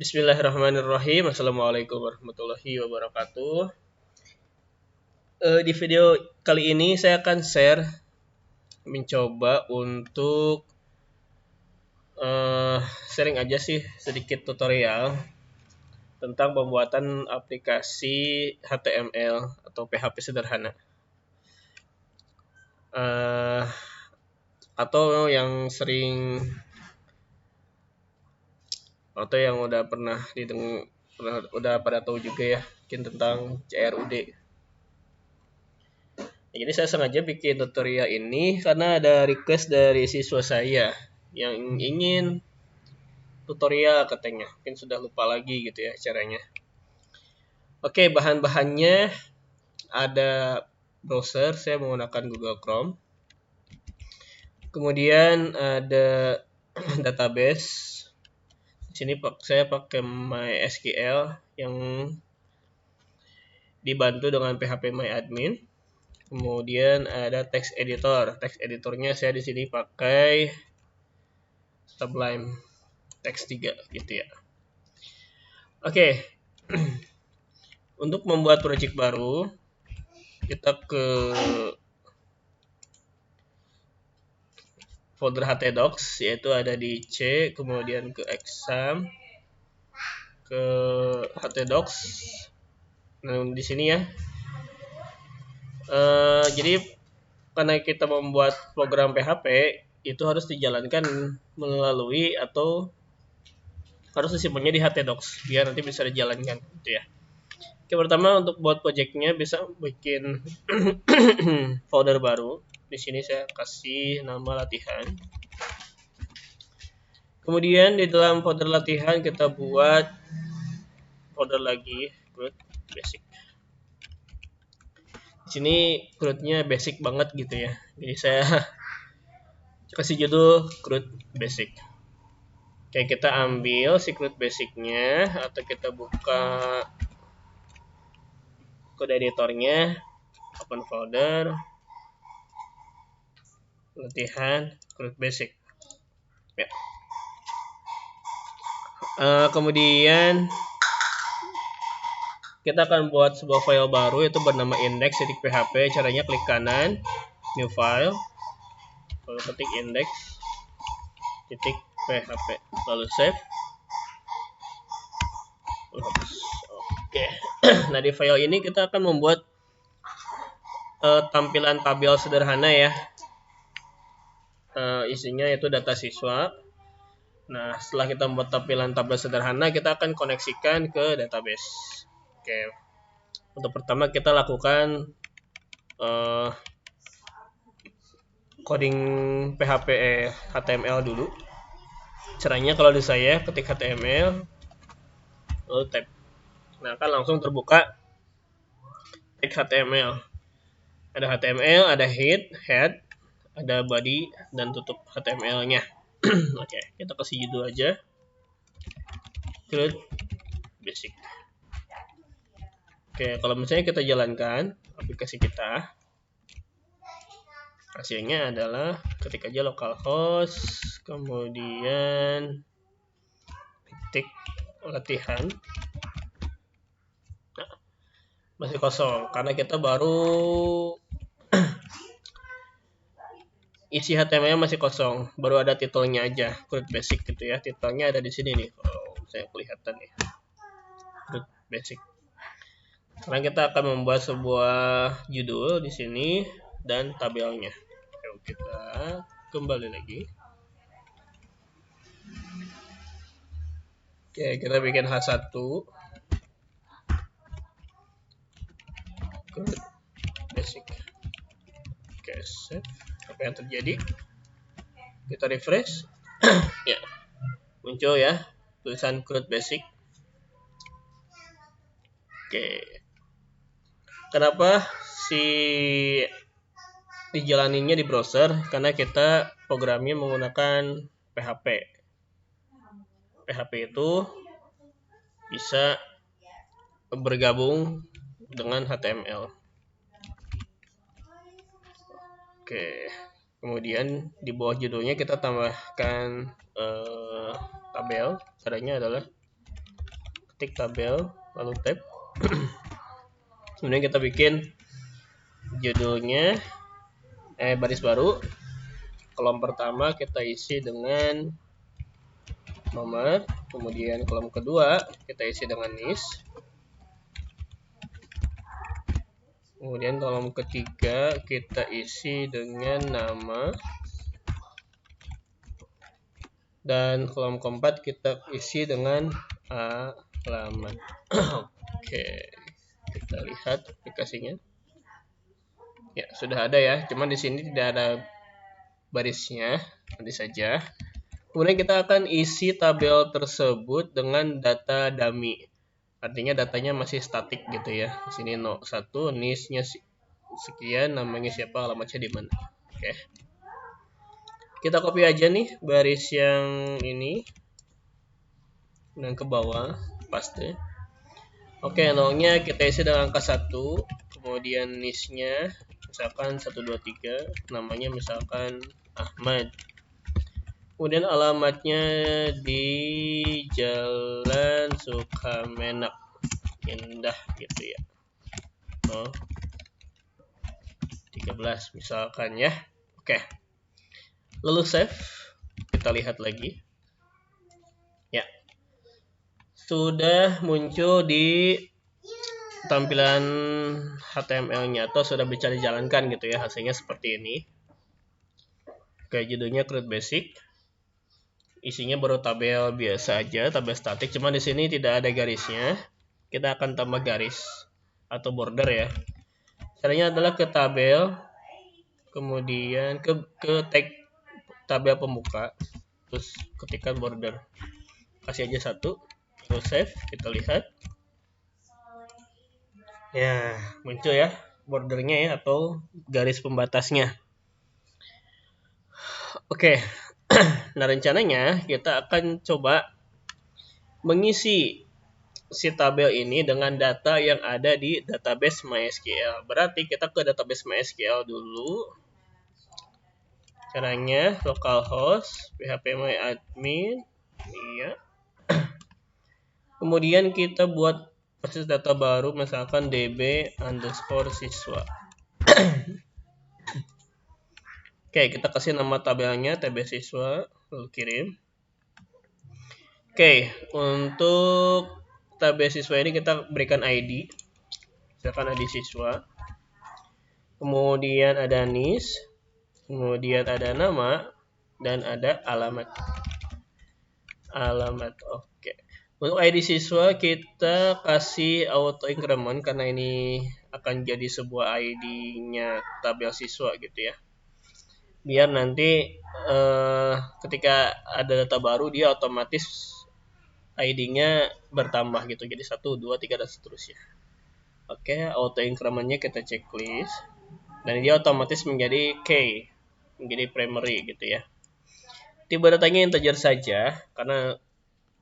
Bismillahirrahmanirrahim. Assalamualaikum warahmatullahi wabarakatuh. Di video kali ini saya akan mencoba untuk sharing aja sih sedikit tutorial tentang pembuatan aplikasi HTML atau PHP sederhana. Atau yang udah pernah udah pada tahu juga ya, mungkin tentang CRUD. Jadi saya sengaja bikin tutorial ini karena ada request dari siswa saya yang ingin tutorial katanya. Mungkin sudah lupa lagi gitu ya caranya. Oke, bahan-bahannya ada browser, saya menggunakan Google Chrome. Kemudian ada database. Di sini saya pakai MySQL yang dibantu dengan PHPMyAdmin. Kemudian ada text editor. Text editornya saya di sini pakai Sublime Text 3 gitu ya. Oke. Untuk membuat project baru, kita ke folder htdocs, yaitu ada di C, kemudian ke exam, ke htdocs. Nah, di sini ya. Jadi karena kita membuat program PHP itu harus dijalankan melalui atau harus disimpannya di htdocs biar nanti bisa dijalankan gitu ya. Oke, pertama untuk buat projectnya bisa bikin folder baru. Di sini saya kasih nama latihan. Kemudian di dalam folder latihan kita buat folder lagi CRUD basic. Di sini CRUD-nya basic banget gitu ya. Jadi saya kasih judul CRUD basic. Oke, kita ambil si CRUD basicnya atau kita buka kode editornya, open folder, latihan CRUD basic. Ya. Kemudian kita akan buat sebuah file baru yaitu bernama index.php. Caranya klik kanan, new file, lalu ketik index.php, lalu save. Oke. Nah, di file ini kita akan membuat tampilan tabel sederhana ya. Isinya yaitu data siswa. Nah, setelah kita membuat tampilan tabel sederhana, kita akan koneksikan ke database. Oke. Untuk pertama kita lakukan coding PHP HTML dulu. Caranya kalau di saya ketik HTML lalu tab. Nah, kan langsung terbuka tag HTML. Ada HTML, ada head, ada body dan tutup HTML-nya. Oke, kita kasih judul aja. CRUD basic. Oke, kalau misalnya kita jalankan aplikasi kita, hasilnya adalah ketik aja localhost, kemudian ketik latihan. Nah, masih kosong karena kita baru isi HTML masih kosong, baru ada titelnya aja, CRUD basic gitu ya. Titelnya ada di sini nih, kalau saya kelihatan nih, CRUD basic. Sekarang kita akan membuat sebuah judul di sini dan tabelnya. Yuk kita kembali lagi. Oke, kita bikin H1. CRUD basic. Oke, save. Apa yang terjadi? Kita refresh. Ya, muncul ya tulisan CRUD basic. Oke. Kenapa dijalaninnya di browser? Karena kita programnya menggunakan PHP. PHP itu bisa bergabung dengan HTML. Oke. Kemudian di bawah judulnya kita tambahkan tabel. Caranya adalah ketik tabel, lalu tab. Kemudian kita bikin judulnya, baris baru. Kolom pertama kita isi dengan nomor, kemudian kolom kedua kita isi dengan NIS, kemudian kolom ketiga kita isi dengan nama, dan kolom keempat kita isi dengan alamat. Oke, kita lihat aplikasinya. Ya, sudah ada ya, cuman di sini tidak ada barisnya, nanti saja. Kemudian kita akan isi tabel tersebut dengan data dummy. Artinya datanya masih statik gitu ya. Di sini 1, NIS-nya sekian, namanya siapa, alamatnya di mana. Oke. Kita copy aja nih baris yang ini dan ke bawah, paste. Oke, nolnya kita isi dengan angka 1, kemudian NIS-nya misalkan 123, namanya misalkan Ahmad. Kemudian alamatnya di Jalan Sukamenak, Indah gitu ya. 13 misalkan ya. Oke. Lalu save. Kita lihat lagi. Ya. Sudah muncul di tampilan HTML-nya atau sudah bisa dijalankan gitu ya. Hasilnya seperti ini. Oke, judulnya Create Basic. Isinya baru tabel biasa aja, tabel statik, cuma di sini tidak ada garisnya. Kita akan tambah garis atau border ya. Caranya adalah ke tabel, kemudian ke tag tabel pembuka, terus ketikkan border. Kasih aja 1, terus save, kita lihat. Ya, muncul ya bordernya ya atau garis pembatasnya. Oke. Nah, rencananya kita akan coba mengisi si tabel ini dengan data yang ada di database MySQL. Berarti kita ke database MySQL dulu. Caranya localhost phpMyAdmin, iya. Kemudian kita buat proses data baru, misalkan db_siswa. Oke, kita kasih nama tabelnya TB siswa, lalu kirim. Oke, untuk TB siswa ini kita berikan ID, misalkan ID siswa. Kemudian ada NIS, kemudian ada nama, dan ada alamat. Oke. Untuk ID siswa kita kasih auto increment karena ini akan jadi sebuah ID-nya tabel siswa gitu ya. Biar nanti ketika ada data baru dia otomatis ID-nya bertambah gitu, jadi 1, 2, 3 dan seterusnya. Oke, auto increment-nya kita checklist dan dia otomatis menjadi key, menjadi primary gitu ya. Tipe datanya integer saja karena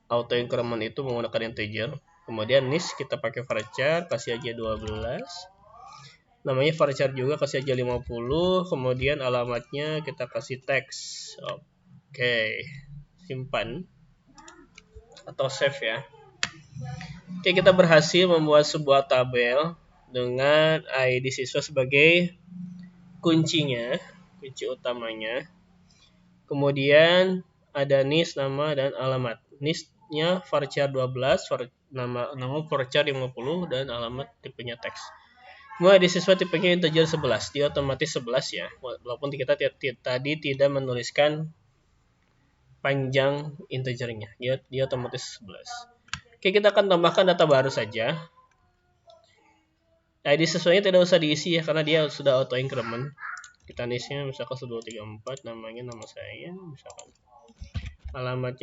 auto increment itu menggunakan integer. Kemudian NIS kita pakai varchar, kasih aja 12. Namanya varchar juga, kasih aja 50. Kemudian alamatnya kita kasih teks. Oke, simpan atau save ya. Oke, kita berhasil membuat sebuah tabel dengan ID siswa sebagai kuncinya, kunci utamanya. Kemudian ada NIS, nama, dan alamat. NIS-nya varchar 12, nama varchar 50, dan alamat tipenya teks. Semua ID siswa tipenya integer 11, dia otomatis 11 ya, walaupun kita tadi tidak menuliskan panjang integernya, dia otomatis 11. Oke, kita akan tambahkan data baru saja. ID siswanya tidak usah diisi ya, karena dia sudah auto increment. Kita NIS-nya misalkan 1234, namanya nama saya, misalkan alamatnya